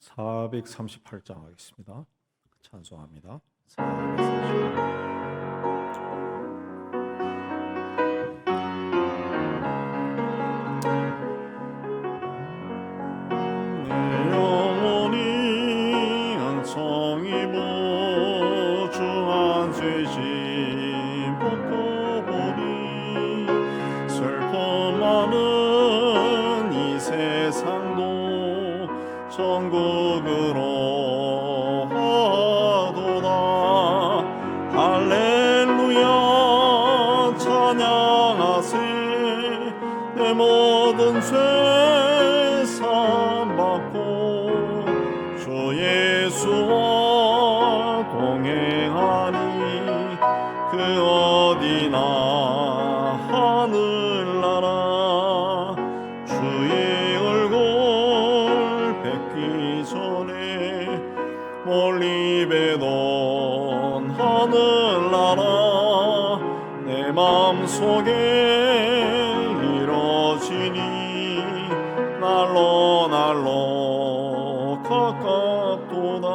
438장 하겠습니다. 찬송합니다. 438. 천국으로 하도다. 할렐루야 찬양하세. 내 모든 죄 사함받고 주 예수와 동행하니 그 어디나 하늘나라. 주의 전에 멀리 배던 하늘나라. 내 맘속에 이뤄지니 날로 날로 가깝도다.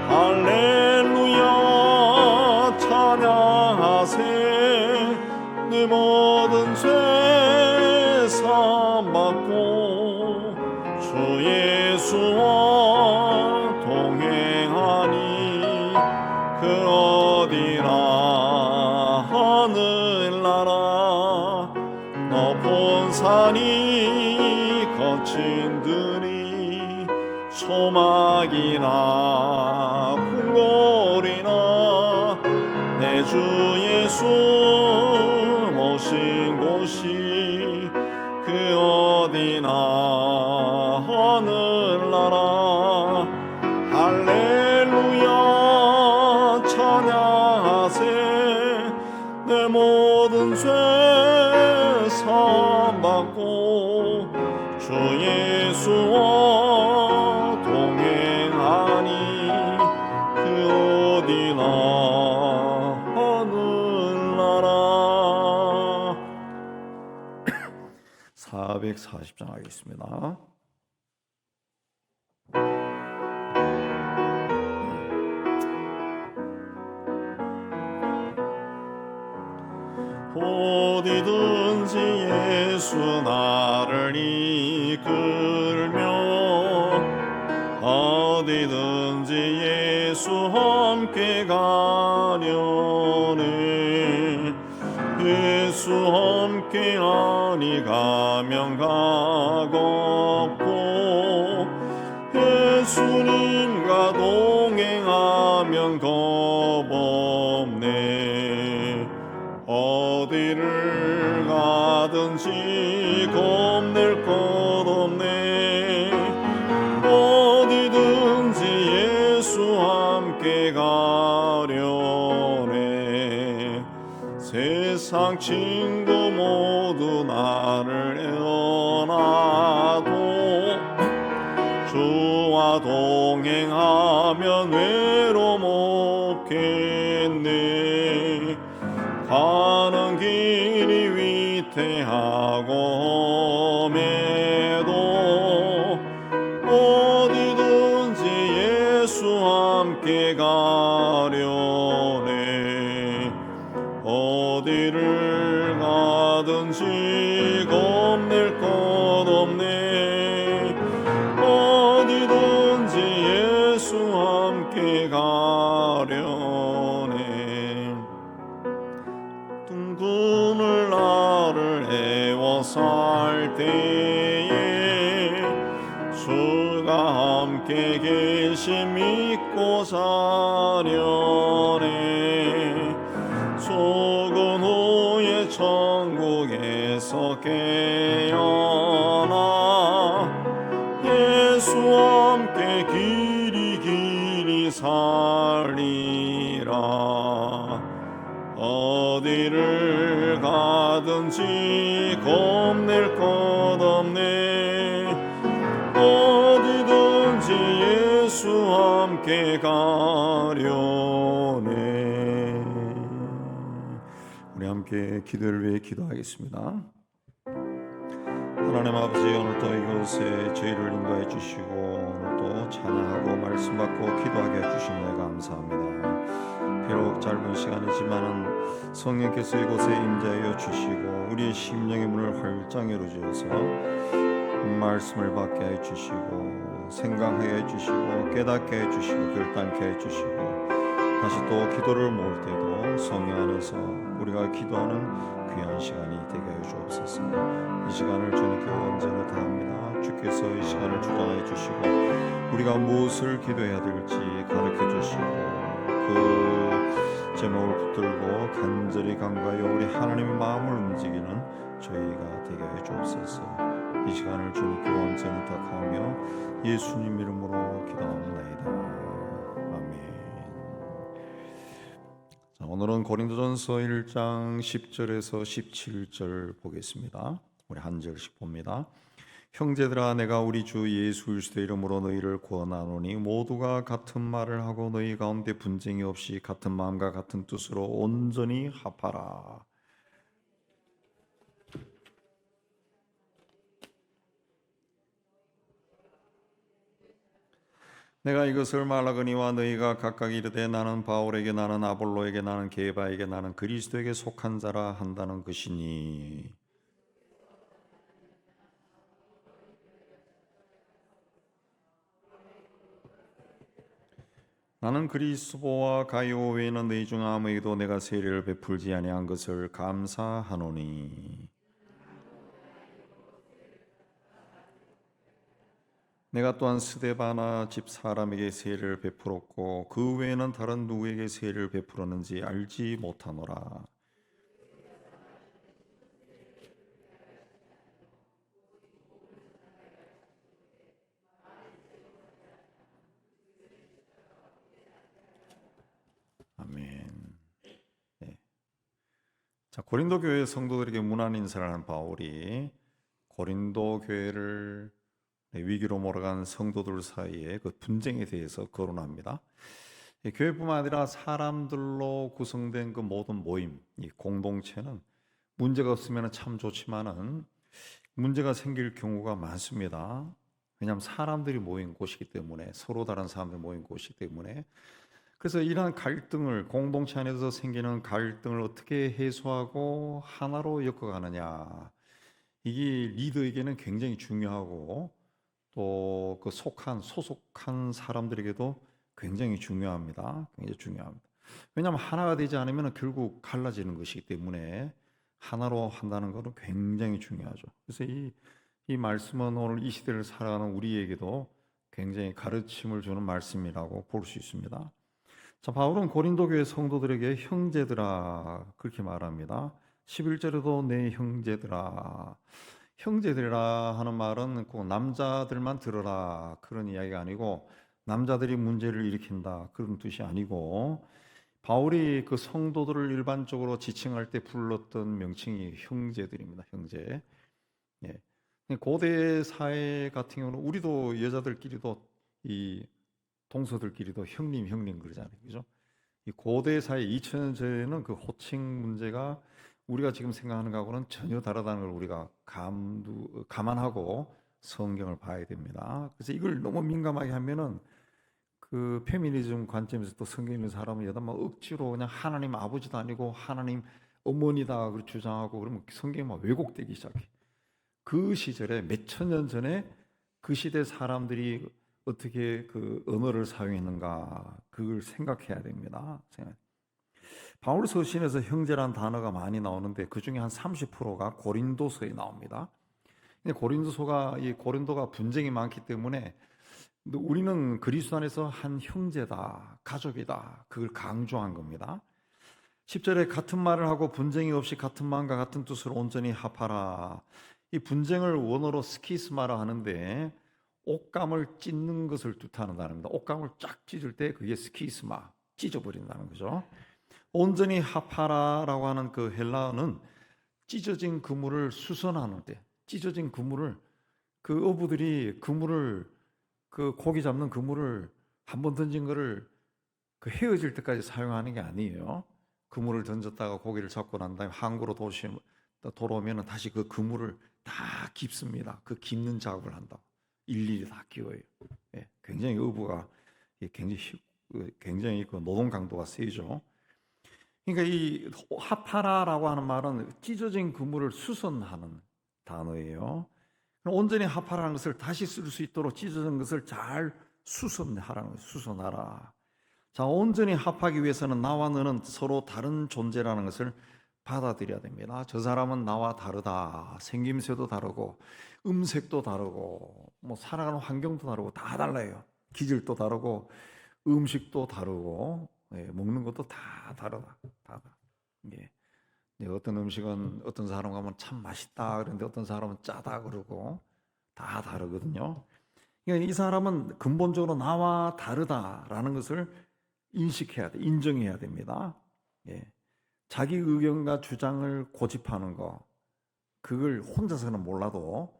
할렐루야 찬양하세. 내 모든 죄 사함받고 주 예수와 동행하니 그 어디나 하늘나라. 높은 산이 거친 들이 초막이나 궁궐이나 내 주 예수 모신 곳이 그 어디나 하늘나라. 할렐루야 찬양하세. 내 모든 죄 사함받고 주 예수와 동행하니 그 어디나 하늘나라. 440장 하겠습니다. 어디든지 예수 나를 이끌며 어디든지 예수 함께 가려네. 예수 함께 하니 가면 가겁고 예수님과 동행하면 겁없네. 어디를 가든지 겁낼 것 없네. 어디든지 예수 함께 가려네. 세상 친구 모두 나를 떠나도 주와 동행하면 외로움 없겠네. 가는 길이 위태하고 험해도 어디든지 예수 함께 가려네. 어디를 가든지 겁낼 것 없네. 어디든지 예수 함께 가려네. 둥근을 나를 애워쌀 때에 주가 함께 계심 믿고 자려네. 죽은 후에 천국에서 깨어나 예수 함께 길이 길이 살리라. 어디를 가든지 겁낼 것 없네. 어디든지 예수 함께 가려네. 우리 함께 기도를 위해 기도하겠습니다. 하나님 아버지, 오늘도 이곳에 저희를 인도해 주시고 오늘도 찬양하고 말씀 받고 기도하게 해주신 데 감사합니다. 비록 짧은 시간이지만은 성령께서 이곳에 임재하여 주시고 우리의 심령의 문을 활짝 열어주셔서 말씀을 받게 해주시고 생각하게 해주시고 깨닫게 해주시고 결단케 해주시고 다시 또 기도를 모을 때도 성령 안에서 우리가 기도하는 귀한 시간이 되게 해 주옵소서. 이 시간을 주님께 온전히 다합니다. 주께서 이 시간을 주장해 주시고 우리가 무엇을 기도해야 될지 가르쳐 주시고 그 제목을 붙들고 간절히 간과하여 우리 하나님의 마음을 움직이는 저희가 되게 해 주옵소서. 이 시간을 주님께 온전히 탁하며 예수님 이름으로 기도합니다. 오늘은 고린도전서 1장 10절에서 17절 보겠습니다. 우리 한 절씩 봅니다. 형제들아, 내가 우리 주 예수 그리스도의 이름으로 너희를 권하노니 모두가 같은 말을 하고 너희 가운데 분쟁이 없이 같은 마음과 같은 뜻으로 온전히 합하라. 내가 이것을 말하거니와 너희가 각각 이르되 나는 바울에게 나는 아볼로에게 나는 게바에게 나는 그리스도에게 속한 자라 한다는 것이니 나는 그리스도와 가이오 외에는 너희 중 아무에게도 내가 세례를 베풀지 아니한 것을 감사하노니 내가 또한 스데바나 집 사람에게 세례를 베풀었고 그 외에는 다른 누구에게 세례를 베풀었는지 알지 못하노라. 아멘. 네. 자, 고린도 교회 성도들에게 문안 인사를 하는 바울이 고린도 교회를 위기로 몰아간 성도들 사이에 그 분쟁에 대해서 거론합니다. 교회뿐만 아니라 사람들로 구성된 그 모든 모임, 이 공동체는 문제가 없으면 참 좋지만은 문제가 생길 경우가 많습니다. 왜냐하면 사람들이 모인 곳이기 때문에, 서로 다른 사람들이 모인 곳이기 때문에. 그래서 이러한 갈등을, 공동체 안에서 생기는 갈등을 어떻게 해소하고 하나로 엮어가느냐, 이게 리더에게는 굉장히 중요하고 또 그 소속한 사람들에게도 굉장히 중요합니다. 굉장히 중요합니다. 왜냐하면 하나가 되지 않으면 결국 갈라지는 것이기 때문에 하나로 한다는 것은 굉장히 중요하죠. 그래서 이 말씀은 오늘 이 시대를 살아가는 우리에게도 굉장히 가르침을 주는 말씀이라고 볼 수 있습니다. 자, 바울은 고린도 교회 성도들에게 형제들아 그렇게 말합니다. 11절에도 내 형제들아. 형제들이라 하는 말은 꼭 남자들만 들어라 그런 이야기가 아니고 남자들이 문제를 일으킨다 그런 뜻이 아니고 바울이 그 성도들을 일반적으로 지칭할 때 불렀던 명칭이 형제들입니다. 형제. 예. 고대 사회 같은 경우는 우리도 여자들끼리도 이 동서들끼리도 형님 그러잖아요. 그죠? 이 고대 사회 2000년 전에는 그 호칭 문제가 우리가 지금 생각하는 거하고는 전혀 다르다는 걸 우리가 감안하고 성경을 봐야 됩니다. 그래서 이걸 너무 민감하게 하면은 그 페미니즘 관점에서 또 성경 있는 사람은 여다 막 억지로 그냥 하나님 아버지도 아니고 하나님 어머니다 그렇게 주장하고 그러면 성경이 막 왜곡되기 시작해. 그 시절에 몇 천 년 전에 그 시대 사람들이 어떻게 그 언어를 사용했는가 그걸 생각해야 됩니다. 바울 서신에서 형제란 단어가 많이 나오는데 그 중에 한 30%가 고린도서에 나옵니다. 고린도가 분쟁이 많기 때문에 우리는 그리스도 안에서 한 형제다, 가족이다. 그걸 강조한 겁니다. 10절에 같은 말을 하고 분쟁이 없이 같은 마음과 같은 뜻으로 온전히 합하라. 이 분쟁을 원어로 스키스마라 하는데 옷감을 찢는 것을 뜻하는 단어입니다. 옷감을 쫙 찢을 때 그게 스키스마, 찢어버린다는 거죠. 온전히 합하라라고 하는 그 헬라어는 찢어진 그물을 수선하는 때, 찢어진 그물을 그 어부들이 그물을 그 고기 잡는 그물을 한번 던진 거를 그 헤어질 때까지 사용하는 게 아니에요. 그물을 던졌다가 고기를 잡고 난 다음에 항구로 돌아오면 다시 그 그물을 다 깁습니다. 그 깁는 작업을 한다고. 일일이 다 끼워요. 예, 굉장히 의부가 굉장히 그 노동 강도가 세죠. 그러니까 이 하파라라고 하는 말은 찢어진 그물을 수선하는 단어예요. 온전히 하파라는 것을 다시 쓸 수 있도록 찢어진 것을 잘 수선하라는 거예요. 수선하라. 자, 온전히 합하기 위해서는 나와 너는 서로 다른 존재라는 것을 받아들여야 됩니다. 저 사람은 나와 다르다. 생김새도 다르고 음색도 다르고 뭐 살아가는 환경도 다르고 다 달라요. 기질도 다르고 음식도 다르고 예, 먹는 것도 다 다르다. 다. 예. 어떤 음식은 어떤 사람 가면 참 맛있다 그런데 어떤 사람은 짜다 그러고 다 다르거든요. 그러니까 이 사람은 근본적으로 나와 다르다라는 것을 인식해야 돼, 인정해야 됩니다. 예. 자기 의견과 주장을 고집하는 거, 그걸 혼자서는 몰라도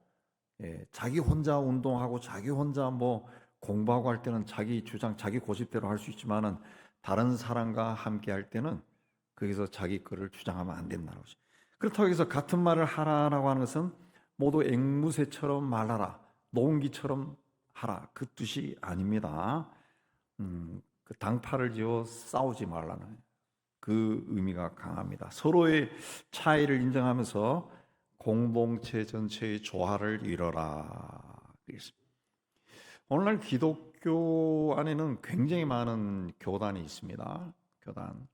예, 자기 혼자 운동하고 자기 혼자 뭐 공부하고 할 때는 자기 주장, 자기 고집대로 할 수 있지만은 다른 사람과 함께 할 때는 거기서 자기 거를 주장하면 안 된다고. 그렇다고 해서 같은 말을 하라라고 하는 것은 모두 앵무새처럼 말하라, 노은기처럼 하라 그 뜻이 아닙니다. 그 당파를 지어 싸우지 말라는 그 의미가 강합니다. 서로의 차이를 인정하면서 공동체 전체의 조화를 이뤄라. 오늘날 기독교 안에는 굉장히 많은 교단이 있습니다. 교단.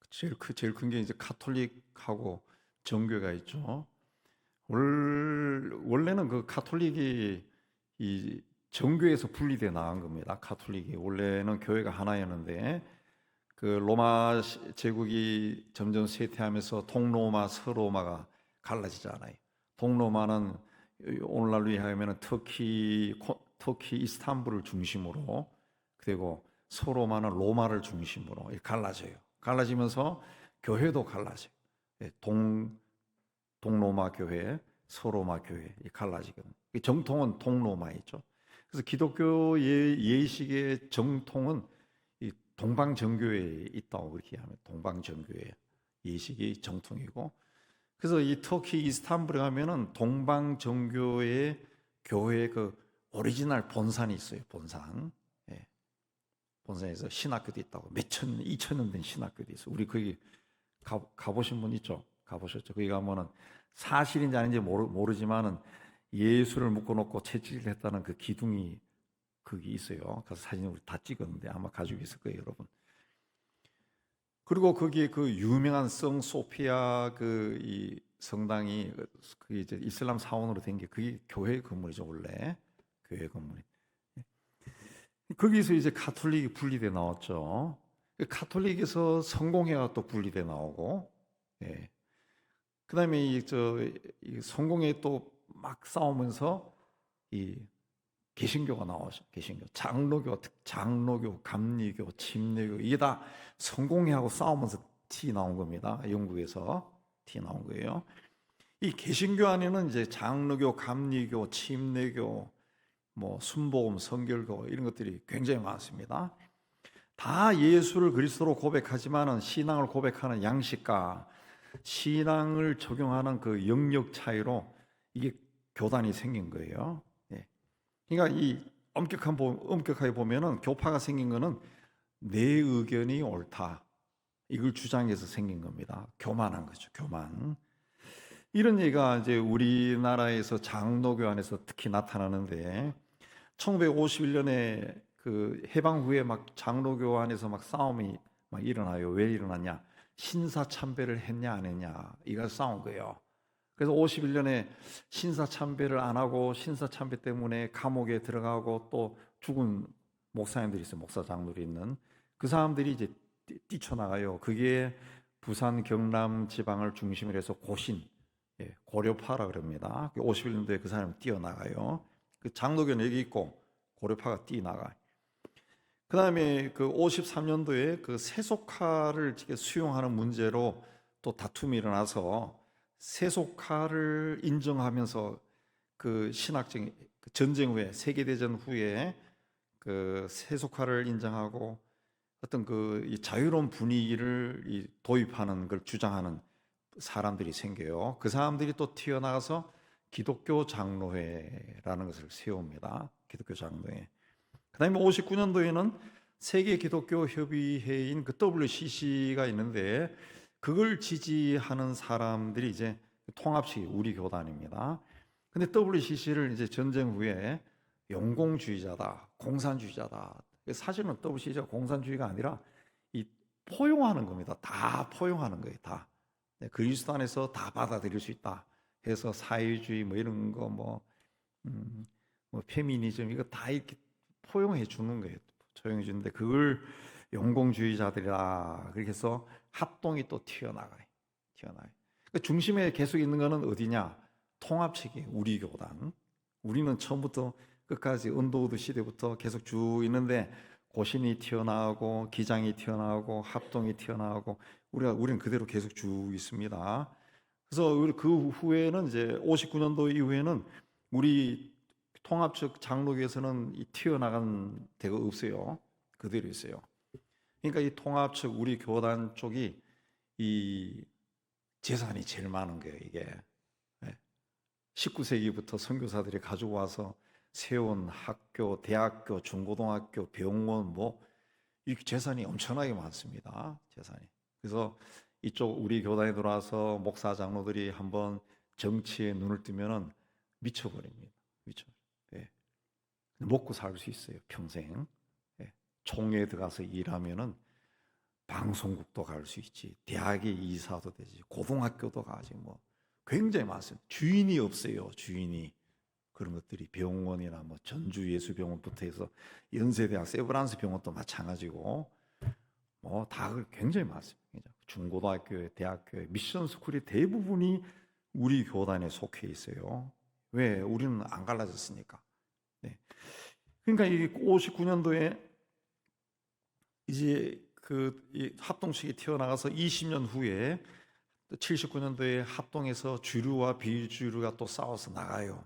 제일 큰 게 이제 카톨릭하고 정교회가 있죠. 원래는 그 카톨릭이 이 정교에서 분리돼 나간 겁니다. 카톨릭이 원래는 교회가 하나였는데 그 로마 제국이 점점 쇠퇴하면서 동로마, 서로마가 갈라지잖아요. 동로마는 오늘날로 이야기하면 터키 이스탄불을 중심으로, 그리고 서로마는 로마를 중심으로 갈라져요. 갈라지면서 교회도 갈라져요. 동로마 교회, 서로마 교회 갈라지거든요. 정통은 동로마이죠. 그래서 기독교 예식의 정통은 이 동방정교회에 있다고 그렇게 하면 동방정교회 예식이 정통이고, 그래서 이 터키 이스탄불에 가면은 동방정교회 교회 그 오리지널 본산이 있어요. 본산. 예. 본산에서 신학교도 있다고. 몇천, 2,000년 된 신학교도 있어요. 우리 거기 가보신 분 있죠? 가보셨죠? 거기 가면은 사실인지 아닌지 모르지만은 예수를 묶어놓고 채찍을 했다는 그 기둥이 거기 있어요. 그래서 사진을 우리 다 찍었는데 아마 가지고 있을 거예요, 여러분. 그리고 거기에 그 유명한 성 소피아 그 이 성당이 그게 이제 이슬람 사원으로 된 게 그게 교회 건물이죠, 원래. 교회 건물이. 거기서 이제 카톨릭이 분리돼 나왔죠. 카톨릭에서 성공회가 또 분리돼 나오고, 예. 그다음에 이 성공회 또 막 싸우면서 이 개신교가 나오죠. 개신교, 장로교, 감리교, 침례교 이게 다 성공회하고 싸우면서 티 나온 겁니다. 영국에서 티 나온 거예요. 이 개신교 안에는 이제 장로교, 감리교, 침례교, 뭐 순복음, 성결교 이런 것들이 굉장히 많습니다. 다 예수를 그리스도로 고백하지만은 신앙을 고백하는 양식과 신앙을 적용하는 그 영역 차이로 이게 교단이 생긴 거예요. 예. 그러니까 이 엄격하게 보면은 교파가 생긴 거는 내 의견이 옳다 이걸 주장해서 생긴 겁니다. 교만한 거죠. 교만. 이런 얘기가 이제 우리나라에서 장로교 안에서 특히 나타나는데 1951년에 그 해방 후에 막 장로교 안에서 막 싸움이 막 일어나요. 왜 일어났냐? 신사참배를 했냐 안 했냐 이걸 싸운 거예요. 그래서 51년에 신사참배를 안 하고 신사참배 때문에 감옥에 들어가고 또 죽은 목사님들이 있어요. 목사 장로들이 있는 그 사람들이 이제 뛰쳐나가요. 그게 부산 경남 지방을 중심으로 해서 고신, 고려파라 그럽니다. 51년도에 그 사람이 뛰어나가요. 그 장로교는 여기 있고 고려파가 뛰어나가요. 그 다음에 그 53년도에 그 세속화를 수용하는 문제로 또 다툼이 일어나서 세속화를 인정하면서 그 신학적 전쟁 후에 세계대전 후에 그 세속화를 인정하고 어떤 그 자유로운 분위기를 도입하는 걸 주장하는 사람들이 생겨요. 그 사람들이 또 튀어나가서 기독교 장로회라는 것을 세웁니다. 기독교 장로회. 그다음에 59년도에는 세계 기독교 협의회인 그 WCC가 있는데 그걸 지지하는 사람들이 이제 통합식 우리 교단입니다. 근데 WCC를 이제 전쟁 후에 영공주의자다, 공산주의자다. 사실은 WCC가 공산주의가 아니라 이 포용하는 겁니다. 다 포용하는 거예요. 다 그리스도 안에서 다 받아들일 수 있다 해서 사회주의 뭐 이런 거 뭐 페미니즘 이거 다 이렇게 포용해 주는 거예요. 포용해 주는데 그걸 영공주의자들이라 그렇게 해서 합동이 또 튀어나가요. 그러니까 중심에 계속 있는 거는 어디냐? 통합체계 우리 교단. 우리는 처음부터 끝까지 언더우드 시대부터 계속 쭉 있는데 고신이 튀어나오고 기장이 튀어나오고 합동이 튀어나오고 우리는 그대로 계속 쭉 있습니다. 그래서 그 후에는 이제 59년도 이후에는 우리 통합 측 장로교에서는 이 튀어나간 데가 없어요. 그대로 있어요. 그러니까 이 통합 측 우리 교단 쪽이 이 재산이 제일 많은 거예요. 이게 19세기부터 선교사들이 가지고 와서 세운 학교, 대학교, 중고등학교, 병원 이 재산이 엄청나게 많습니다. 재산이. 그래서 이쪽 우리 교단에 들어와서 목사 장로들이 한번 정치에 눈을 뜨면은 미쳐버립니다. 먹고 살 수 있어요. 평생. 총회에 들어가서 일하면은 방송국도 갈 수 있지, 대학의 이사도 되지, 고등학교도 가지 굉장히 많습니다. 주인이 없어요. 주인이. 그런 것들이 병원이나 전주예수병원부터 해서 연세대학 세브란스 병원도 마찬가지고 다 굉장히 많습니다. 중고등학교에 대학교에 미션 스쿨이 대부분이 우리 교단에 속해 있어요. 왜? 우리는 안 갈라졌으니까. 그러니까 이 59년도에 이제 이 합동식이 튀어나가서 20년 후에 79년도에 합동에서 주류와 비주류가 또 싸워서 나가요.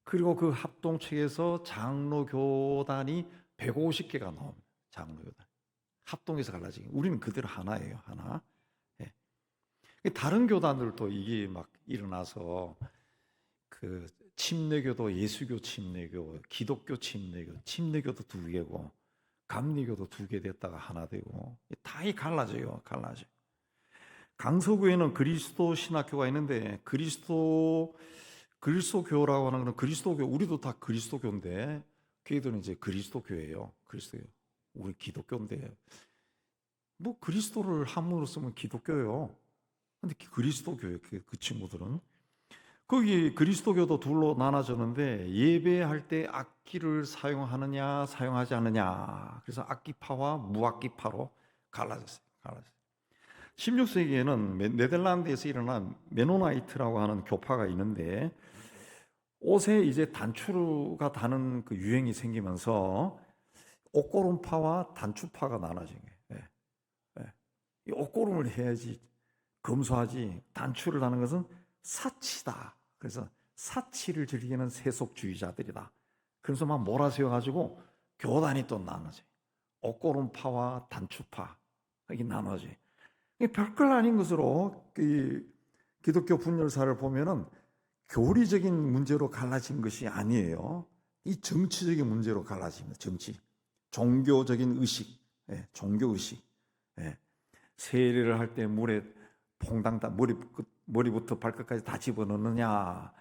그리고 그 합동측에서 장로교단이 150개가 나옵니다. 장로교단. 합동에서 갈라지기. 우리는 그대로 하나예요. 하나. 다른 교단들도 이게 막 일어나서 그 침례교도 예수교 침례교, 기독교 침례교도 2개고 감리교도 2개 됐다가 하나 되고 다 갈라져요. 강서구에는 그리스도 신학교가 있는데 그리스도교라고 하는 것은 그리스도교, 우리도 다 그리스도교인데 걔들은 이제 그리스도교예요. 우리 기독교인데 그리스도를 한문으로 쓰면 기독교예요. 근데 그리스도교예요. 그 친구들은. 거기 그리스도교도 둘로 나눠졌는데 예배할 때 악기를 사용하느냐 사용하지 않느냐, 그래서 악기파와 무악기파로 갈라졌어요. 16세기에는 네덜란드에서 일어난 메노나이트라고 하는 교파가 있는데 옷에 이제 단추가 다는 그 유행이 생기면서 옷고름파와 단추파가 나눠진 거예요. 이 옷고름을 해야지 검소하지, 단추를 다는 것은 사치다. 그래서 사치를 즐기는 세속주의자들이다. 그래서 막 몰아세워가지고 교단이 또 나눠져요. 옷고름파와 단추파 이게 나눠져요. 별걸 아닌 것으로 기독교 분열사를 보면은 교리적인 문제로 갈라진 것이 아니에요. 이 정치적인 문제로 갈라집니다. 정치, 종교적인 의식, 종교의식. 세례를 할 때 물에 퐁당 다 머리부터 발끝까지 다 집어넣느냐,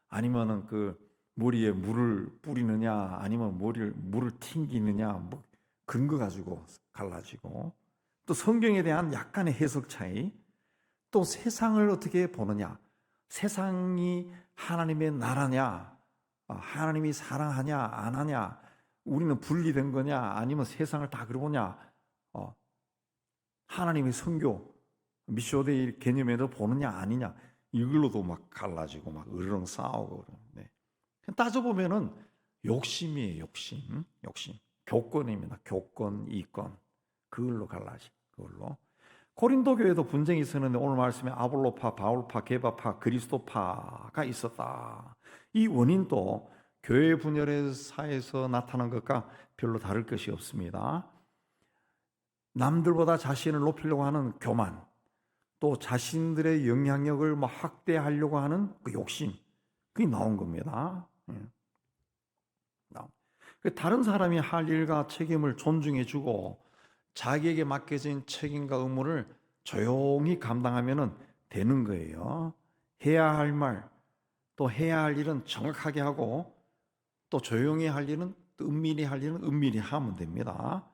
아니면은 그 머리에 물을 뿌리느냐, 아니면 물을 튕기느냐, 그런 거 가지고 갈라지고, 또 성경에 대한 약간의 해석 차이, 또 세상을 어떻게 보느냐, 세상이 하나님의 나라냐, 하나님이 사랑하냐 안 하냐, 우리는 분리된 거냐 아니면 세상을 다 그러냐, 하나님의 선교 미쇼데이 개념에도 보느냐 아니냐, 이걸로도 막 갈라지고 막 으르렁 싸우고. 따져보면은 욕심이에요. 욕심. 교권입니다. 교권, 이권. 그걸로 갈라지. 그걸로. 고린도 교회도 분쟁이 있었는데 오늘 말씀에 아볼로파, 바울파, 게바파, 그리스도파가 있었다. 이 원인도 교회 분열의 사에서 나타난 것과 별로 다를 것이 없습니다. 남들보다 자신을 높이려고 하는 교만, 또 자신들의 영향력을 막 확대하려고 하는 그 욕심, 그게 나온 겁니다. 다른 사람이 할 일과 책임을 존중해주고 자기에게 맡겨진 책임과 의무를 조용히 감당하면 되는 거예요. 해야 할 말, 또 해야 할 일은 정확하게 하고, 또 조용히 할 일은, 또 은밀히 할 일은 은밀히 하면 됩니다.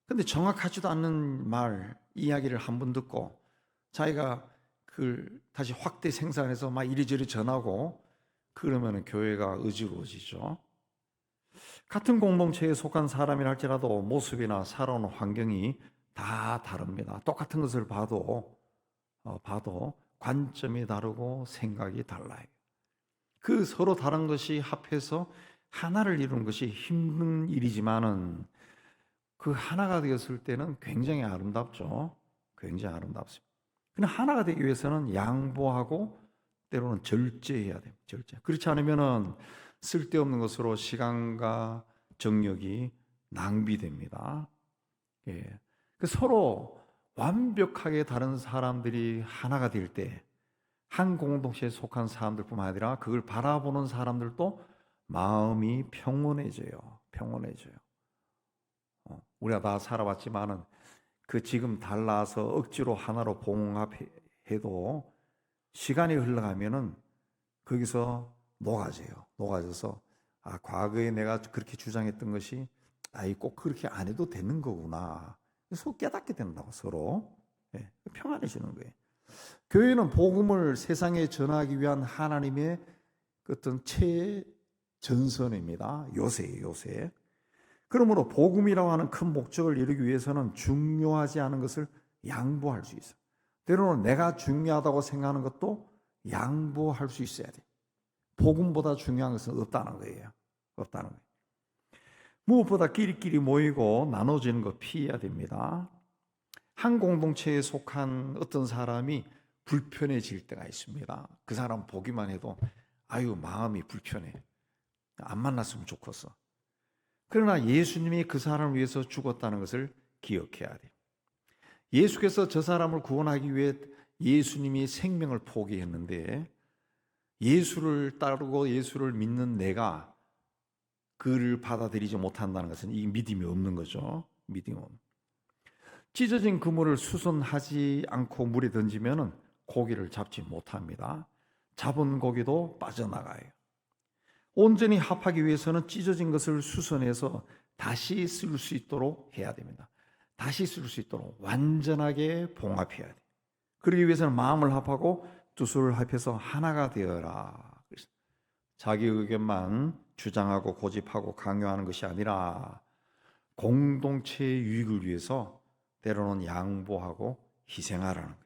근데 정확하지도 않는 말, 이야기를 한 번 듣고 자기가 그걸 다시 확대 생산해서 막 이리저리 전하고 그러면 교회가 어지러워지죠. 같은 공동체에 속한 사람이라 할지라도 모습이나 살아오는 환경이 다 다릅니다. 똑같은 것을 봐도 관점이 다르고 생각이 달라요. 그 서로 다른 것이 합해서 하나를 이루는 것이 힘든 일이지만은 그 하나가 되었을 때는 굉장히 아름답죠. 굉장히 아름답습니다. 그러나 하나가 되기 위해서는 양보하고 때로는 절제해야 됩니다. 절제. 그렇지 않으면은 쓸데없는 것으로 시간과 정력이 낭비됩니다. 예. 서로 완벽하게 다른 사람들이 하나가 될 때 한 공동체에 속한 사람들뿐만 아니라 그걸 바라보는 사람들도 마음이 평온해져요. 평온해져요. 우리가 다 살아왔지만은 그 지금 달라서 억지로 하나로 봉합해도 시간이 흘러가면은 거기서 녹아져서 과거에 내가 그렇게 주장했던 것이 꼭 그렇게 안 해도 되는 거구나. 서로 깨닫게 된다고 서로. 예, 평안해지는 거예요. 교회는 복음을 세상에 전하기 위한 하나님의 어떤 최전선입니다. 요새예요, 요새. 그러므로 복음이라고 하는 큰 목적을 이루기 위해서는 중요하지 않은 것을 양보할 수 있어요. 때로는 내가 중요하다고 생각하는 것도 양보할 수 있어야 돼. 복음보다 중요한 것은 없다는 거예요. 없다는 거예요. 무엇보다 끼리끼리 모이고 나눠지는 거 피해야 됩니다. 한 공동체에 속한 어떤 사람이 불편해질 때가 있습니다. 그 사람 보기만 해도 마음이 불편해. 안 만났으면 좋겠어. 그러나 예수님이 그 사람을 위해서 죽었다는 것을 기억해야 돼. 예수께서 저 사람을 구원하기 위해 예수님이 생명을 포기했는데 예수를 따르고 예수를 믿는 내가 그를 받아들이지 못한다는 것은 이 믿음이 없는 거죠. 믿음이 없는. 찢어진 그물을 수선하지 않고 물에 던지면 고기를 잡지 못합니다. 잡은 고기도 빠져나가요. 온전히 합하기 위해서는 찢어진 것을 수선해서 다시 쓸 수 있도록 해야 됩니다. 다시 쓸 수 있도록 완전하게 봉합해야 돼요. 그러기 위해서는 마음을 합하고 두 손을 합해서 하나가 되어라. 자기 의견만 주장하고 고집하고 강요하는 것이 아니라 공동체의 유익을 위해서 때로는 양보하고 희생하라는 거예요.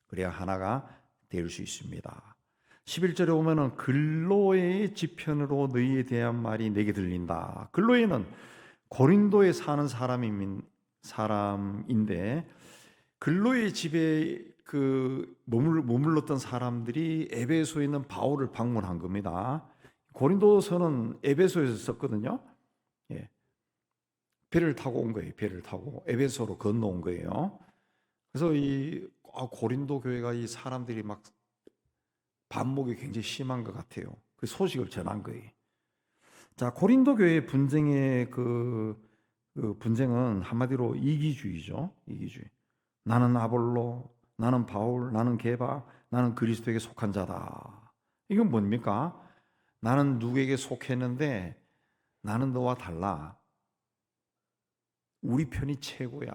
그래야 하나가 될 수 있습니다. 11절에 보면은 글로의 지편으로 너희에 대한 말이 내게 들린다. 글로에는 고린도에 사는 사람인데 글로의 집에 머물렀던 사람들이 에베소에 있는 바울을 방문한 겁니다. 고린도서는 에베소에서 썼거든요. 예. 배를 타고 온 거예요. 배를 타고 에베소로 건너온 거예요. 그래서 이 고린도 교회가 이 사람들이 막 반목이 굉장히 심한 것 같아요. 그 소식을 전한 거예요. 자, 고린도 교회의 분쟁의 분쟁은 한마디로 이기주의죠. 이기주의. 나는 아볼로, 나는 바울, 나는 게바, 나는 그리스도에게 속한 자다. 이건 뭡니까? 나는 누구에게 속했는데 나는 너와 달라. 우리 편이 최고야.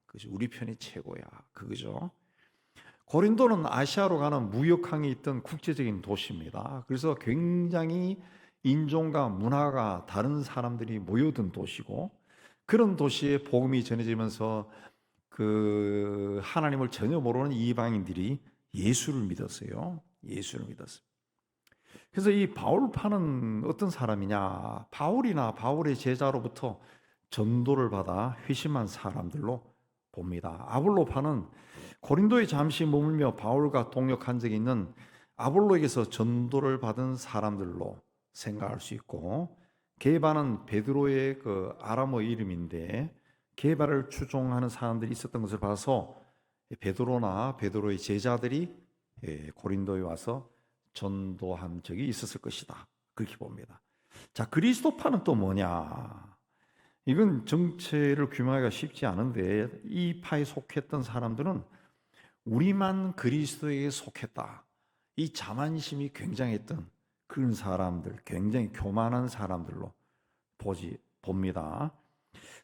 그죠? 우리 편이 최고야. 그거죠. 고린도는 아시아로 가는 무역항이 있던 국제적인 도시입니다. 그래서 굉장히 인종과 문화가 다른 사람들이 모여든 도시고 그런 도시에 복음이 전해지면서 그 하나님을 전혀 모르는 이방인들이 예수를 믿었어요. 예수를 믿었어요. 그래서 이 바울파는 어떤 사람이냐? 바울이나 바울의 제자로부터 전도를 받아 회심한 사람들로 봅니다. 아볼로파는 고린도에 잠시 머물며 바울과 동역한 적이 있는 아볼로에게서 전도를 받은 사람들로 생각할 수 있고, 게바는 베드로의 그 아람어 이름인데 게바를 추종하는 사람들이 있었던 것을 봐서 베드로나 베드로의 제자들이 고린도에 와서 전도한 적이 있었을 것이다. 그렇게 봅니다. 자, 그리스도파는 또 뭐냐? 이건 정체를 규명하기가 쉽지 않은데 이 파에 속했던 사람들은 우리만 그리스도에게 속했다. 이 자만심이 굉장했던 그런 사람들, 굉장히 교만한 사람들로 봅니다.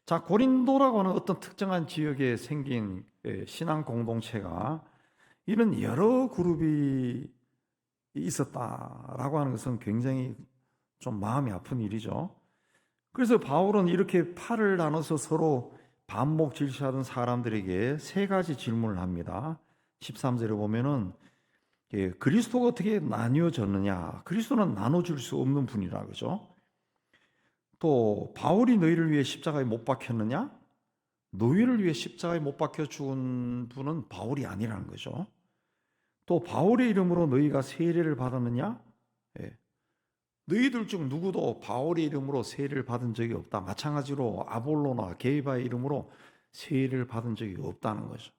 자, 고린도라고 하는 어떤 특정한 지역에 생긴 신앙 공동체가 이런 여러 그룹이 있었다라고 하는 것은 굉장히 좀 마음이 아픈 일이죠. 그래서 바울은 이렇게 팔을 나눠서 서로 반목 질시하던 사람들에게 세 가지 질문을 합니다. 13절에 보면은 그리스도가 어떻게 나뉘어졌느냐? 그리스도는 나눠줄 수 없는 분이라 그죠? 또 바울이 너희를 위해 십자가에 못 박혔느냐? 너희를 위해 십자가에 못 박혀 죽은 분은 바울이 아니라는 거죠. 또 바울의 이름으로 너희가 세례를 받았느냐? 너희들 중 누구도 바울의 이름으로 세례를 받은 적이 없다. 마찬가지로 아볼로나 게이바의 이름으로 세례를 받은 적이 없다는 거죠.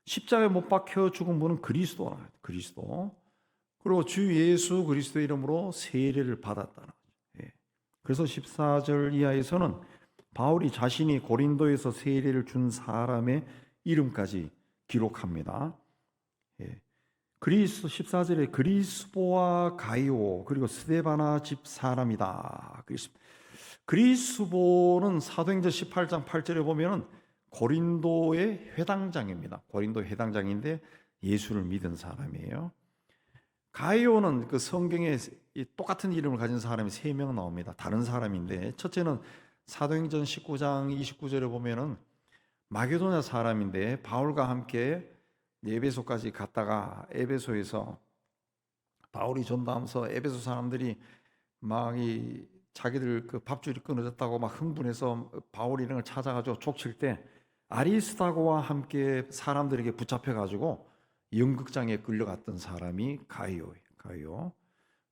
십자가에 못 박혀 죽은 분은 그리스도나 그리스도. 그리고 주 예수 그리스도의 이름으로 세례를 받았다는 거죠. 그래서 14절 이하에서는 바울이 자신이 고린도에서 세례를 준 사람의 이름까지 기록합니다. 14절에 그리스보와 가이오 그리고 스데바나 집 사람이다. 그리스보는 사도행전 18장 8절에 보면은 고린도의 회당장입니다. 고린도 회당장인데 예수를 믿은 사람이에요. 가이오는 그 성경에 똑같은 이름을 가진 사람이 3명 나옵니다. 다른 사람인데 첫째는 사도행전 19장 29절에 보면은 마게도냐 사람인데 바울과 함께 에베소까지 갔다가 에베소에서 바울이 전도하면서 에베소 사람들이 막 자기들 그 밥줄이 끊어졌다고 막 흥분해서 바울 일행을 찾아가지고 족칠 때 아리스다고와 함께 사람들에게 붙잡혀가지고 연극장에 끌려갔던 사람이 가이오.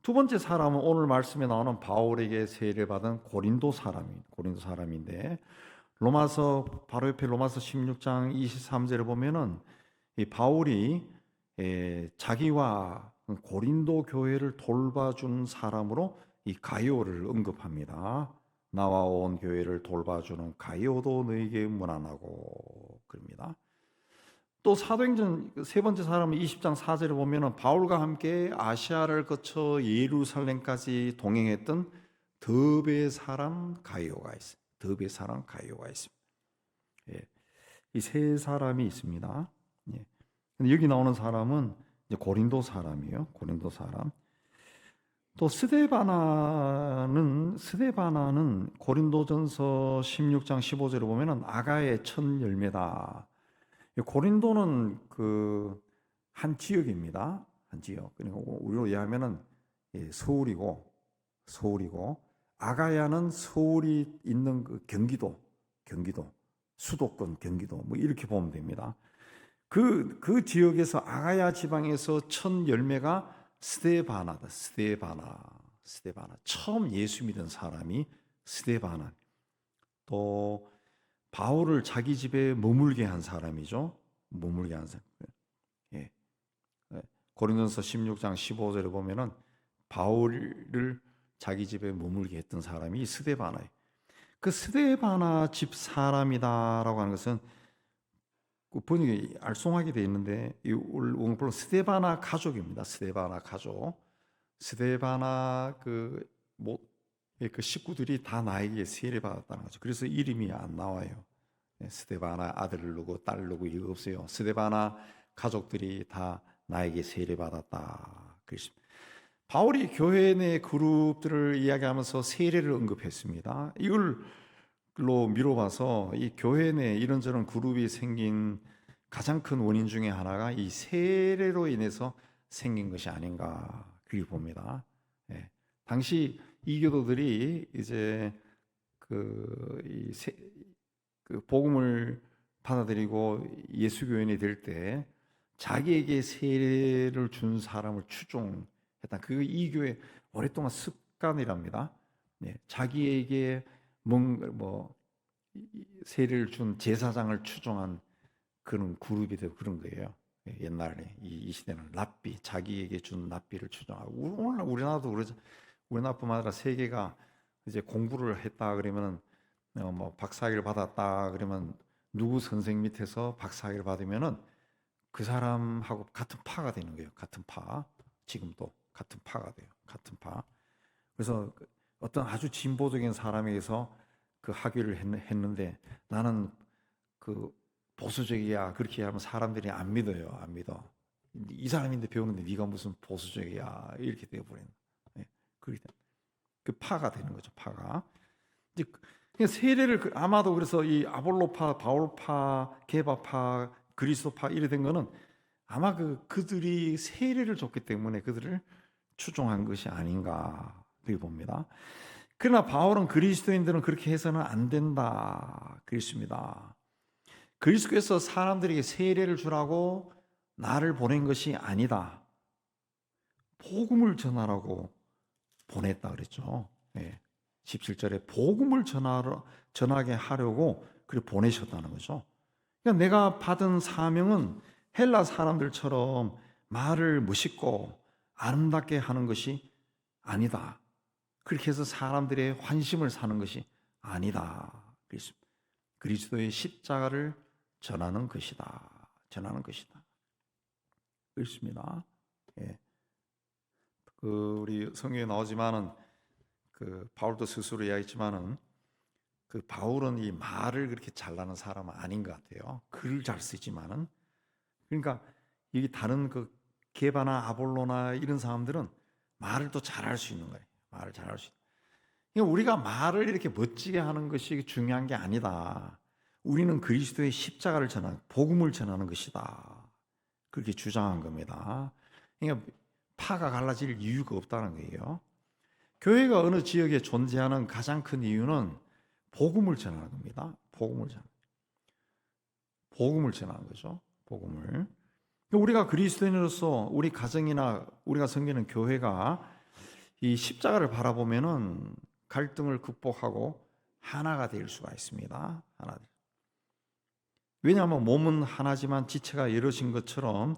두 번째 사람은 오늘 말씀에 나오는 바울에게 세례를 받은 고린도 사람인데 바로 옆에 로마서 16장 23절에 보면은 이 바울이 자기와 고린도 교회를 돌봐준 사람으로 이 가이오를 언급합니다. 나와 온 교회를 돌봐주는 가이오도 너에게 문안하고 그럽니다. 또 사도행전 세 번째 사람은 20장 4절에 보면은 바울과 함께 아시아를 거쳐 예루살렘까지 동행했던 더베 사람 가이오가 있습니다. 더베 사람 가이오가 있습니다. 이 세 사람이 있습니다. 근데 여기 나오는 사람은 이제 고린도 사람이에요. 고린도 사람. 또 스데바나는 고린도전서 16장 15절에 보면은 아가의 첫 열매다. 고린도는 그 한 지역입니다. 한 지역. 그러니까 우리로 이해하면은 서울이고 아가야는 서울이 있는 그 경기도, 수도권 경기도 뭐 이렇게 보면 됩니다. 그 지역에서 아가야 지방에서 첫 열매가 스데바나다. 스데바나. 처음 예수 믿은 사람이 스데바나. 또 바울을 자기 집에 머물게 한 사람이죠. 머물게 한 사람. 고린도전서 16장 15절에 보면은 바울을 자기 집에 머물게 했던 사람이 스데바나예요. 그 스데바나 집 사람이다라고 하는 것은 번역이 알쏭하게 되어 있는데 원어로 스데바나 가족입니다. 스데바나 그 식구들이 다 나에게 세례 받았다는 거죠. 그래서 이름이 안 나와요. 스데바나 아들 누구 딸 누구 이거 없어요. 스데바나 가족들이 다 나에게 세례 받았다. 그렇습니다. 바울이 교회 내 그룹들을 이야기하면서 세례를 언급했습니다. 이걸로 미뤄봐서 이 교회 내 이런저런 그룹이 생긴 가장 큰 원인 중에 하나가 이 세례로 인해서 생긴 것이 아닌가 그렇게 봅니다. 당시 이교도들이 이제 그 복음을 받아들이고 예수 교인이 될 때 자기에게 세례를 준 사람을 추종했다. 그 이교의 오랫동안 습관이랍니다. 자기에게 세례를 준 제사장을 추종한 그런 그룹이 되고 그런 거예요. 옛날에 이 시대는 랍비, 자기에게 준 랍비를 추종하고 오늘 우리나라도 그러죠. 우리나라뿐만 아니라 세계가 이제 공부를 했다 그러면은 뭐 박사학위를 받았다 그러면 누구 선생 밑에서 박사학위를 받으면은 그 사람하고 같은 파가 되는 거예요. 같은 파. 지금도 같은 파가 돼요. 같은 파. 그래서 어떤 아주 진보적인 사람에게서 그 학위를 했는데 나는 그 보수적이야 그렇게 하면 사람들이 안 믿어요. 안 믿어. 이 사람인데 배우는데 네가 무슨 보수적이야 이렇게 되어버리는. 그렇게 그 파가 되는 거죠. 파가. 이제 그냥 세례를 아마도 그래서 이 아볼로파, 바울파, 게바파, 그리스도파 이래 된 거는 아마 그들이 세례를 줬기 때문에 그들을 추종한 것이 아닌가 그렇게 봅니다. 그러나 바울은 그리스도인들은 그렇게 해서는 안 된다 그랬습니다. 그리스도께서 사람들에게 세례를 주라고 나를 보낸 것이 아니다. 복음을 전하라고 보냈다 그랬죠. 17절에 복음을 전하게 하려고 그렇게 보내셨다는 거죠. 그러니까 내가 받은 사명은 헬라 사람들처럼 말을 멋있고 아름답게 하는 것이 아니다. 그렇게 해서 사람들의 환심을 사는 것이 아니다. 그리스도의 십자가를 전하는 것이다. 전하는 것이다. 그렇습니다. 우리 성경에 나오지만은 바울도 스스로 이야기했지만은 바울은 이 말을 그렇게 잘하는 사람은 아닌 것 같아요. 글을 잘 쓰지만은 그러니까 여기 다른 게바나 아볼로나 이런 사람들은 말을 또 잘할 수 있는 거예요. 말을 잘할 수 있는. 그러니까 우리가 말을 이렇게 멋지게 하는 것이 중요한 게 아니다. 우리는 그리스도의 십자가를 전하는 복음을 전하는 것이다. 그렇게 주장한 겁니다. 그러니까 파가 갈라질 이유가 없다는 거예요. 교회가 어느 지역에 존재하는 가장 큰 이유는 복음을 전하는 겁니다. 복음을 전하는 거죠. 복음을. 우리가 그리스도인으로서 우리 가정이나 우리가 섬기는 교회가 이 십자가를 바라보면은 갈등을 극복하고 하나가 될 수가 있습니다. 하나. 왜냐하면 몸은 하나지만 지체가 여럿인 것처럼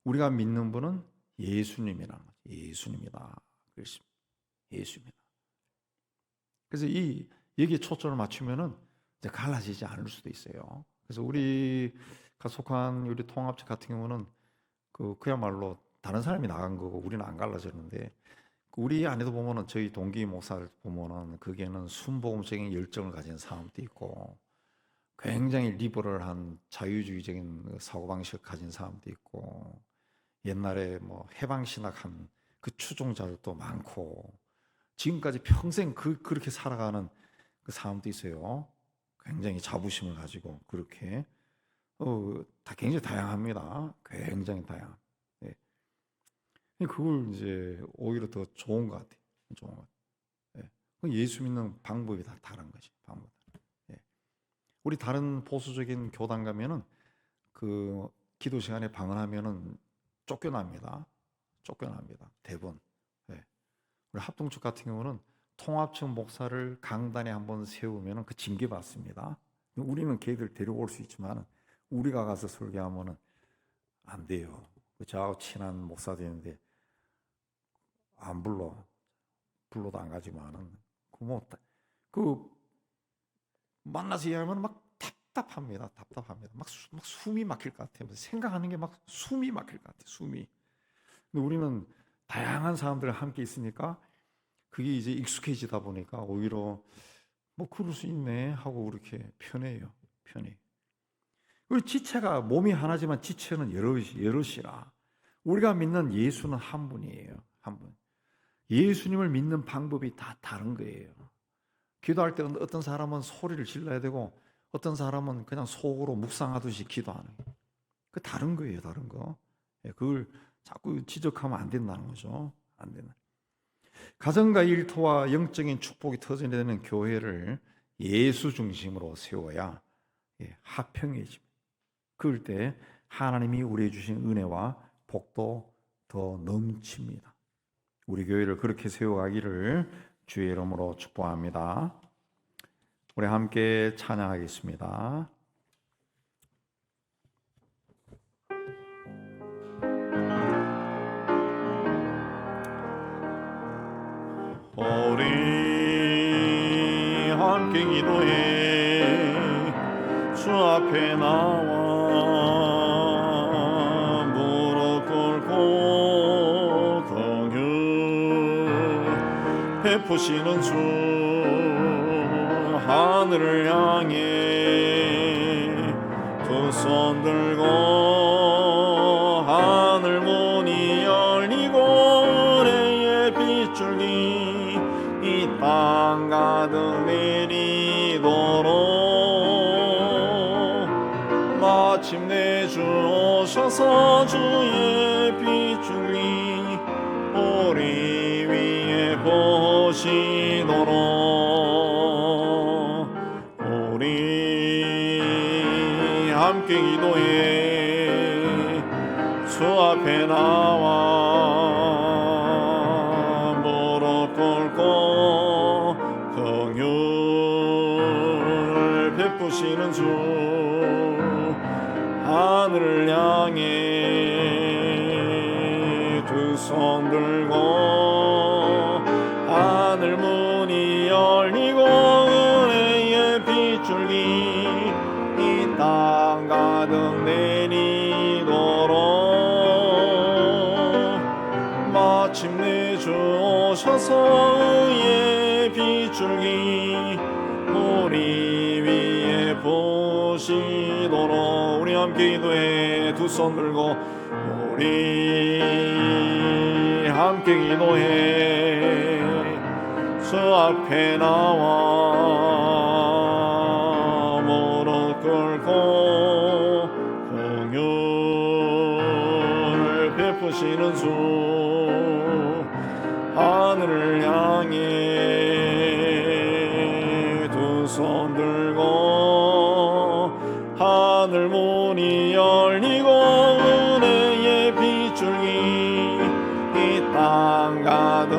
우리가 믿는 분은 예수님이란 거죠. 예수님이다. 그렇습니다. 예수입니다. 그래서 여기에 초점을 맞추면은 이제 갈라지지 않을 수도 있어요. 그래서 우리가 속한 우리 통합체 같은 경우는 그야말로 다른 사람이 나간 거고 우리는 안 갈라졌는데 우리 안에도 보면은 저희 동기 목사를 보면은 거기에는 순복음적인 열정을 가진 사람도 있고 굉장히 리버럴한 자유주의적인 사고방식을 가진 사람도 있고 옛날에 뭐 해방신학한 그 추종자들도 많고 지금까지 평생 그렇게 살아가는 그 사람도 있어요. 굉장히 자부심을 가지고 그렇게 다 굉장히 다양합니다. 굉장히 다양. 그걸 이제 오히려 더 좋은 것 같아요. 좋은 것 같아요. 예수 믿는 방법이 다 다른 거지. 방법. 우리 다른 보수적인 교단 가면은 기도 시간에 방언하면은 쫓겨납니다. 대부분. 우리 합동축 같은 경우는 통합청 목사를 강단에 한번 세우면은 그 징계 받습니다. 우리는 걔들 데려올 수 있지만 우리가 가서 설교하면은 안 돼요. 저하고 친한 목사들인데 안 불러도 안 가지만은 만나서 얘기하면 막 답답합니다. 막 숨이 막힐 것 같아요. 생각하는 게 막 숨이 막힐 것 같아요. 숨이. 근데 우리는 다양한 사람들과 함께 있으니까 그게 이제 익숙해지다 보니까 오히려 뭐 그럴 수 있네 하고 그렇게 편해요. 우리 지체가 몸이 하나지만 지체는 여럿이라. 우리가 믿는 예수는 한 분이에요. 한 분. 예수님을 믿는 방법이 다 다른 거예요. 기도할 때 어떤 사람은 소리를 질러야 되고 어떤 사람은 그냥 속으로 묵상하듯이 기도하는 거예요. 그 다른 거예요. 다른 거. 그걸 자꾸 지적하면 안 된다는 거죠. 안 되는. 가정과 일터와 영적인 축복이 터져야 되는 교회를 예수 중심으로 세워야 화평해집니다. 그럴 때 하나님이 우리에게 주신 은혜와 복도 더 넘칩니다. 우리 교회를 그렇게 세워가기를 주의 이름으로 축복합니다. 우리 함께 찬양하겠습니다. 함께 기도해 주 앞에 나와 무릎 꿇고 긍휼 베푸시는 주 하늘을 향해 두 손 들고 하늘 문이 열리고 은혜의 빗줄기 이 땅 가득 내리도록 마침내 주 오셔서 주의 빗줄기 우리 위에 보시도록 우리 함께 기도해 주 앞에 나와 무릎 꿇고 긍휼을 베푸시는 주 하늘을 향해 두 손 들고 하늘 문이 열리고 은혜의 빗줄기 이 땅 가득 내리도록 마침내 주 오셔서 의의 빗줄기 우리 위에 보시도록 우리 함께 기도해 두 손 들고 우리 함께 기도해 주 앞에 나와 무릎 꿇고 긍휼을 베푸시는 주 하늘을 향해 두 손 들고 하늘 문이 열리고 은혜의 빗줄기 이 땅 가득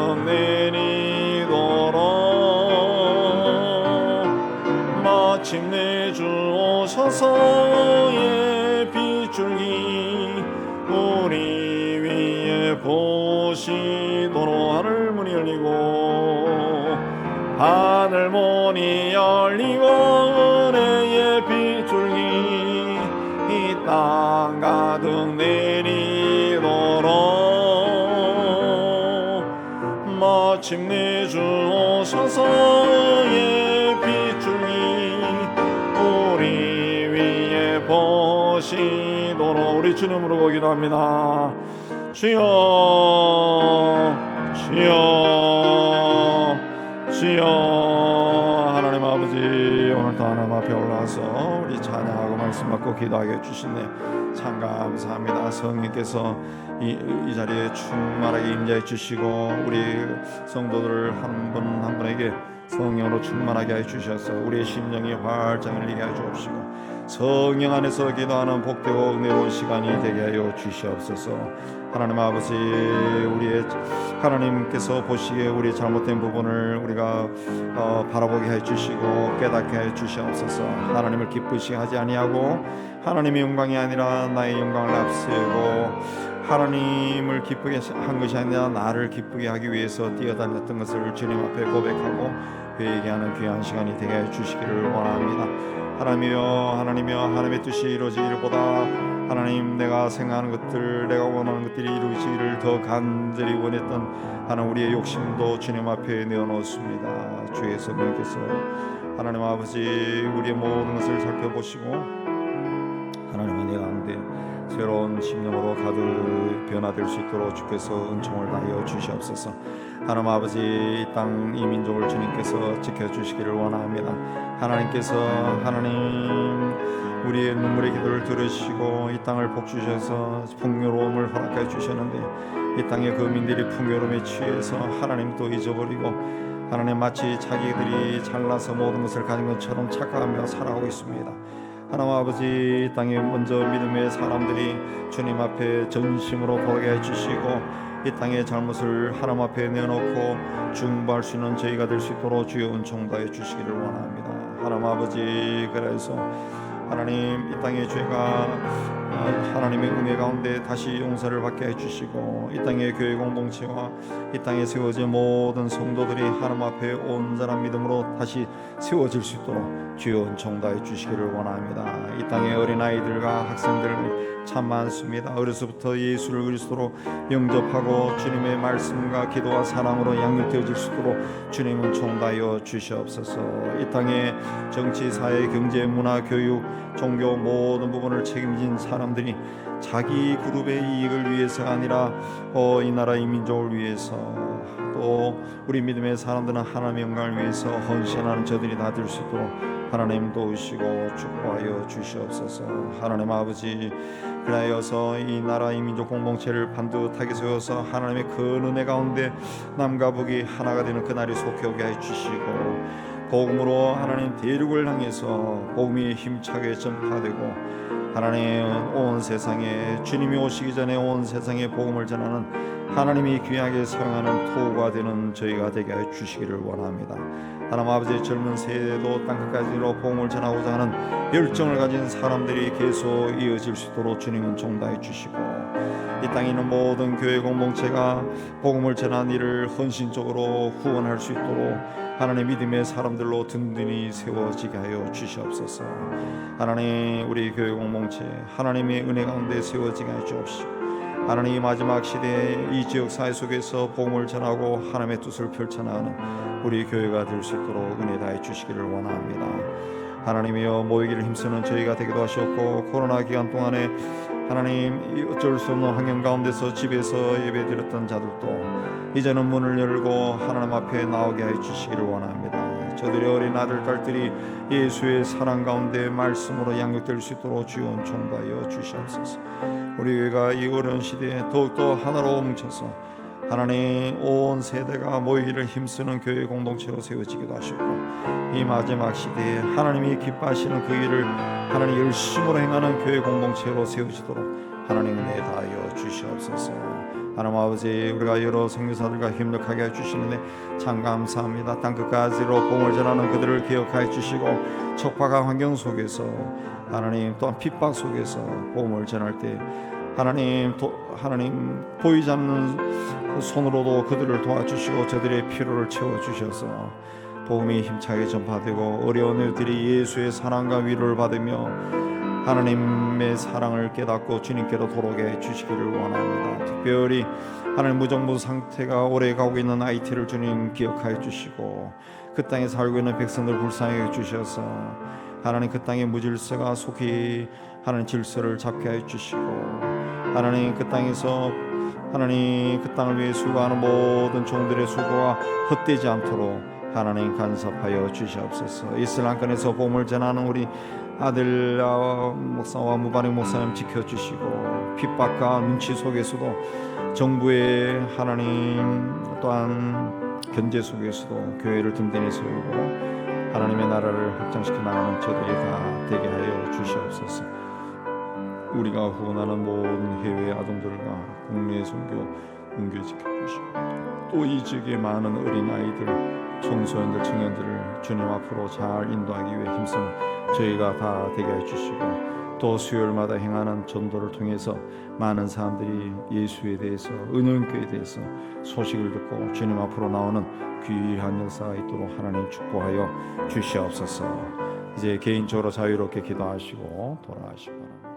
내리도록 마침내 주 오셔서 의의 빗줄기 우리 위에 보시도록 하늘 문이 열리고 하늘 문이 열리고 은혜의 빗줄기 이 땅 가득 내리도록 마침내 주 오셔서 의의 빗줄기 우리 위에 보시도록 우리 주님으로 기도합니다. 주여 주여 주여 하나님 아버지 오늘도 하나님 앞에 올라와서 우리 찬양하고 말씀 받고 기도하게 해주시네 참 감사합니다. 성령께서 이 자리에 충만하게 임재해 주시고 우리 성도들 한 분 한 분에게 성령으로 충만하게 해 주셔서 우리의 심령이 활짝 열리게 해 주옵시고 성령 안에서 기도하는 복되고 은혜로운 시간이 되게 하여 주시옵소서. 하나님 아버지 우리의 하나님께서 보시기에 우리 잘못된 부분을 우리가 바라보게 해 주시고 깨닫게 해 주시옵소서. 하나님을 기쁘시게 하지 아니하고 하나님의 영광이 아니라 나의 영광을 앞세우고 하나님을 기쁘게 한 것이 아니라 나를 기쁘게 하기 위해서 뛰어다녔던 것을 주님 앞에 고백하고 회개하는 귀한 시간이 되게 해 주시기를 원합니다. 하나님이여 하나님의 뜻이 이루어지기보다 하나님 내가 생각하는 것들 내가 원하는 것들이 이루어지기를 더 간절히 원했던 하나님 우리의 욕심도 주님 앞에 내어놓습니다. 주의 성령께서 하나님 아버지 우리의 모든 것을 살펴보시고 하나님은 내 가운데 새로운 심령으로 가득 변화될 수 있도록 주께서 은총을 다하여 주시옵소서. 하나님 아버지 이 땅 이 민족을 주님께서 지켜주시기를 원합니다. 하나님께서 하나님 우리의 눈물의 기도를 들으시고 이 땅을 복주셔서 풍요로움을 허락해 주셨는데 이 땅의 거민들이 풍요로움에 취해서 하나님 또 잊어버리고 하나님 마치 자기들이 잘나서 모든 것을 가진 것처럼 착각하며 살아가고 있습니다. 하나님 아버지 이 땅에 먼저 믿음의 사람들이 주님 앞에 전심으로 돌아가게 해주시고 이 땅의 잘못을 하나님 앞에 내놓고 중보할 수 있는 저희가 될 수 있도록 주여 은총 다해 주시기를 원합니다. 하나님 아버지 그래서 하나님 이 땅의 죄가 하나님의 은혜 가운데 다시 용서를 받게 해주시고 이 땅의 교회 공동체와 이 땅에 세워진 모든 성도들이 하나님 앞에 온전한 믿음으로 다시 세워질 수 있도록 주여 은총다해 주시기를 원합니다. 이 땅의 어린아이들과 학생들 참 많습니다. 어려서부터 예수를 그리스도로 영접하고 주님의 말씀과 기도와 사랑으로 양육되어질 수 있도록 주님 은총다하여 주시옵소서. 이 땅의 정치, 사회, 경제, 문화, 교육, 종교 모든 부분을 책임진 사람들이 자기 그룹의 이익을 위해서가 아니라 이 나라 이 민족을 위해서 또 우리 믿음의 사람들은 하나님의 영광을 위해서 헌신하는 저들이 다 될 수 있도록 하나님 도우시고 축복하여 주시옵소서. 하나님 아버지, 그리하여서 이 나라 이 민족 공동체를 반듯하게 세워서 하나님의 그 은혜 가운데 남과 북이 하나가 되는 그날이 속히 오게 해 주시고 복음으로 하나님 대륙을 향해서 복음이 힘차게 전파되고 하나님 온 세상에 주님이 오시기 전에 온 세상에 복음을 전하는 하나님이 귀하게 사용하는 토가 되는 저희가 되게 해 주시기를 원합니다. 하나님 아버지, 젊은 세대도 땅끝까지로 복음을 전하고자 하는 열정을 가진 사람들이 계속 이어질 수 있도록 주님은 종다해 주시고 이 땅에 있는 모든 교회 공동체가 복음을 전하는 일을 헌신적으로 후원할 수 있도록 하나님 믿음의 사람들로 든든히 세워지게 하여 주시옵소서. 하나님 우리 교회 공동체 하나님의 은혜 가운데 세워지게 하여 주옵시고 하나님 마지막 시대에 이 지역 사회 속에서 복음을 전하고 하나님의 뜻을 펼쳐나가는 우리 교회가 될 수 있도록 은혜 다해 주시기를 원합니다. 하나님이여 모이기를 힘쓰는 저희가 되기도 하셨고 코로나 기간 동안에 하나님 어쩔 수 없는 환경 가운데서 집에서 예배드렸던 자들도 이제는 문을 열고 하나님 앞에 나오게 해 주시기를 원합니다. 저들의 어린 아들 딸들이 예수의 사랑 가운데 말씀으로 양육될 수 있도록 주여 은총하여 주시옵소서. 우리 교회가 이 어려운 시대에 더욱더 하나로 뭉쳐서 하나님 온 세대가 모이기를 힘쓰는 교회 공동체로 세워지기도 하셨고 이 마지막 시대에 하나님이 기뻐하시는 그 일을 하나님 열심으로 행하는 교회 공동체로 세워지도록 하나님 은혜 다하여 주시옵소서. 하나님 아버지, 우리가 여러 선교사들과 협력하게 해주시는데 참 감사합니다. 땅끝까지로 복음을 전하는 그들을 기억하여 주시고 척박한 환경 속에서 하나님 또한 핍박 속에서 복음을 전할 때 하나님 보이지 않는 손으로도 그들을 도와주시고 저들의 필요를 채워주셔서 복음이 힘차게 전파되고 어려운 이들이 예수의 사랑과 위로를 받으며 하나님의 사랑을 깨닫고 주님께로 돌아오게 해주시기를 원합니다. 특별히 하나님 무정부 상태가 오래 가고 있는 하이티를 주님 기억하여 주시고 그 땅에 살고 있는 백성들 불쌍히 해주셔서 하나님 그 땅의 무질서가 속히 하나님 질서를 잡게 해 주시고 하나님 그 땅에서 하나님 그 땅을 위해 수고하는 모든 종들의 수고가 헛되지 않도록 하나님 간섭하여 주시옵소서. 이슬람권에서 복음을 전하는 우리 아들 목사와 무바릭 목사님 지켜주시고 핍박과 눈치 속에서도 정부의 하나님 또한 견제 속에서도 교회를 든든히 세우고 하나님의 나라를 확장시켜 나가는 저들이 다 되게 하여 주시옵소서. 우리가 후원하는 모든 해외 아동들과 국내 선교 은교 지켜주시고 또 이 지역의 많은 어린아이들 청소년들 청년들을 주님 앞으로 잘 인도하기 위해 힘쓰는 저희가 다 되게 해주시고 또 수요일마다 행하는 전도를 통해서 많은 사람들이 예수에 대해서 은연교에 대해서 소식을 듣고 주님 앞으로 나오는 귀한 역사가 있도록 하나님 축복하여 주시옵소서. 이제 개인적으로 자유롭게 기도하시고 돌아가시기 바랍니다.